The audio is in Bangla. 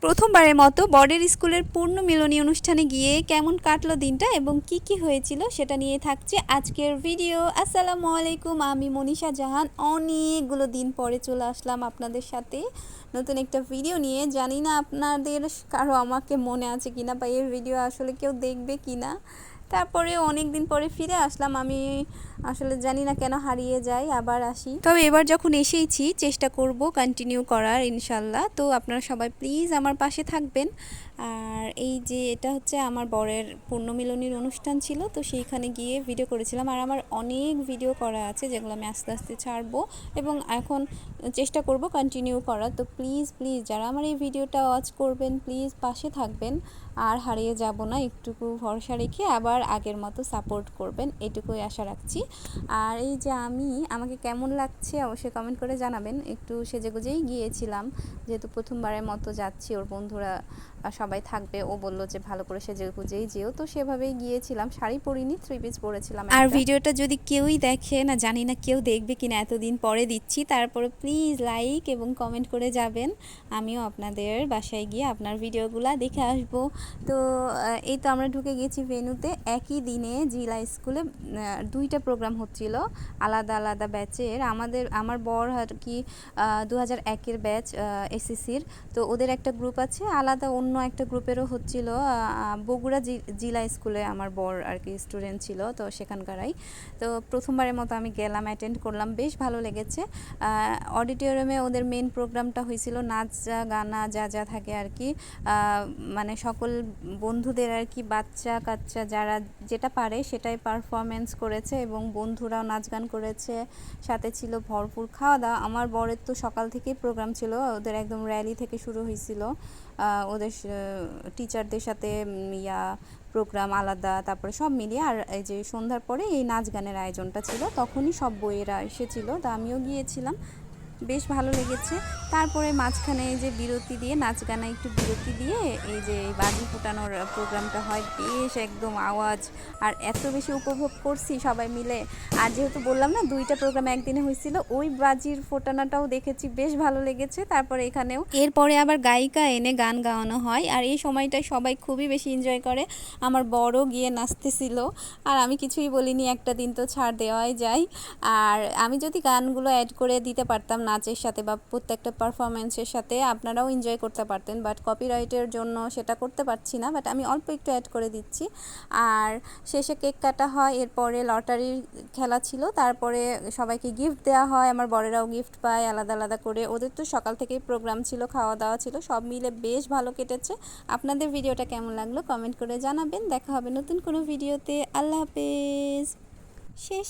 প্রথমবারের মতো বর্ডের স্কুলের পূর্ণ মিলনী অনুষ্ঠানে গিয়ে কেমন কাটলো দিনটা এবং কি কি হয়েছিল সেটা নিয়ে থাকছে আজকের ভিডিও। আসসালামু আলাইকুম, আমি মনীষা জাহান। অনেকগুলো দিন পরে চলে আসলাম আপনাদের সাথে নতুন একটা ভিডিও নিয়ে। জানি না আপনাদের কারো আমাকে মনে আছে কিনা বা এই ভিডিও আসলে কেউ দেখবে কিনা। তারপরে অনেক দিন পরে ফিরে আসলাম। আমি আসলে জানি না কেন হারিয়ে যাই, আবার আসি। তবে এবার যখন এসেইছি চেষ্টা করব কন্টিনিউ করার ইনশাল্লাহ। তো আপনারা সবাই প্লিজ আমার পাশে থাকবেন। আর এই যে এটা হচ্ছে আমার বরের পূর্ণমিলনীর অনুষ্ঠান ছিল, তো সেইখানে গিয়ে ভিডিও করেছিলাম। আর আমার অনেক ভিডিও করা আছে যেগুলো আমি আস্তে আস্তে ছাড়বো এবং এখন চেষ্টা করব কন্টিনিউ করার। তো প্লিজ প্লিজ যারা আমার এই ভিডিওটা ওয়াচ করবেন প্লিজ পাশে থাকবেন, আর হারিয়ে যাব না, একটুকু ভরসা রেখে আবার আগের মতো সাপোর্ট করবেন, এটুকুই আশা রাখছি। আর এই যে আমাকে কেমন লাগছে অবশ্যই কমেন্ট করে জানাবেন। একটু সেজেগুজেই গিয়েছিলাম, যেহেতু প্রথমবারের মতো যাচ্ছি, ওর বন্ধুরা সবাই থাকবে, ও বললো যে ভালো করে সেজেগুজেই যেও, তো সেভাবেই গিয়েছিলাম। শাড়ি পরিনি, 3 পিস পরেছিলাম। আর ভিডিওটা যদি কেউই দেখে না, জানি না কেউ দেখবে কিনা, এতদিন পরে দিচ্ছি, তারপরে প্লিজ লাইক এবং কমেন্ট করে যাবেন। আমিও আপনাদের বাসায় গিয়ে আপনার ভিডিওগুলো দেখে আসবো। তো এই তো আমরা ঢুকে গেছি ভেন্যুতে। একই দিনে জিলা স্কুলে 2টা প্রোগ্রাম হচ্ছিল আলাদা আলাদা ব্যাচের। আমার বর আর কি 2001-এর ব্যাচ এসএসসির, তো ওদের একটা গ্রুপ আছে, আলাদা অন্য একটা গ্রুপেরও হচ্ছিল বগুড়া জিলা স্কুলে। আমার বর আর কি স্টুডেন্ট ছিল, তো সেখানকারাই। তো প্রথমবারের মতো আমি গেলাম, অ্যাটেন্ড করলাম, বেশ ভালো লেগেছে। অডিটোরিয়ামে ওদের মেন প্রোগ্রামটা হয়েছিল নাচ গানা যা যা থাকে আর কি, মানে সকল বন্ধুদের আর কি, বাচ্চা কাচ্চা যারা যেটা পারে সেটাই পারফরমেন্স করেছে এবং বন্ধুরাও নাচ গান করেছে, সাথে ছিল ভরপুর খাওয়া দাওয়া। আমার বরের তো সকাল থেকেই প্রোগ্রাম ছিল, ওদের একদম র্যালি থেকে শুরু হয়েছিল, ওদের টিচারদের সাথে প্রোগ্রাম আলাদা, তারপরে সব মিলিয়ে। আর এই যে সন্ধ্যার পরে এই নাচ গানের আয়োজনটা ছিল, তখনই সব বইয়েরা এসেছিল, তো আমিও গিয়েছিলাম, বেশ ভালো লেগেছে। তারপরে মাঝখানে এই যে বিরতি দিয়ে, নাচ গানা একটু বিরতি দিয়ে এই যে বাজি ফোটানোর প্রোগ্রামটা হয়, বেশ একদম আওয়াজ, আর এত বেশি উপভোগ করছি সবাই মিলে। আর যেহেতু বললাম না 2টা প্রোগ্রাম একদিনে হয়েছিল, ওই বাজির ফোটানোটাও দেখেছি, বেশ ভালো লেগেছে। তারপরে এখানেও এরপরে আবার গায়িকা এনে গান গাওয়ানো হয়, আর এই সময়টায় সবাই খুবই বেশি এনজয় করে। আমার বড়ও গিয়ে নাচতেছিল, আর আমি কিছুই বলিনি, একটা দিন তো ছাড় দেওয়াই যায়। আর আমি যদি গানগুলো অ্যাড করে দিতে পারতাম নাচের সাথে বা প্রত্যেকটা পারফরমেন্সের সাথে, আপনারাও এনজয় করতে পারতেন, বাট কপিরাইটের জন্য সেটা করতে পারছি না, বাট আমি অল্প একটু অ্যাড করে দিচ্ছি। আর শেষে কেক কাটা হয়, এরপরে লটারির খেলা ছিল, তারপরে সবাইকে গিফট দেওয়া হয়, আমার বড়েরাও গিফট পায় আলাদা আলাদা করে। ওদের তো সকাল থেকেই প্রোগ্রাম ছিল, খাওয়া দাওয়া ছিল, সব মিলে বেশ ভালো কেটেছে। আপনাদের ভিডিওটা কেমন লাগলো কমেন্ট করে জানাবেন। দেখা হবে নতুন কোনো ভিডিওতে। আল্লাহ হাফেজ। শেষ।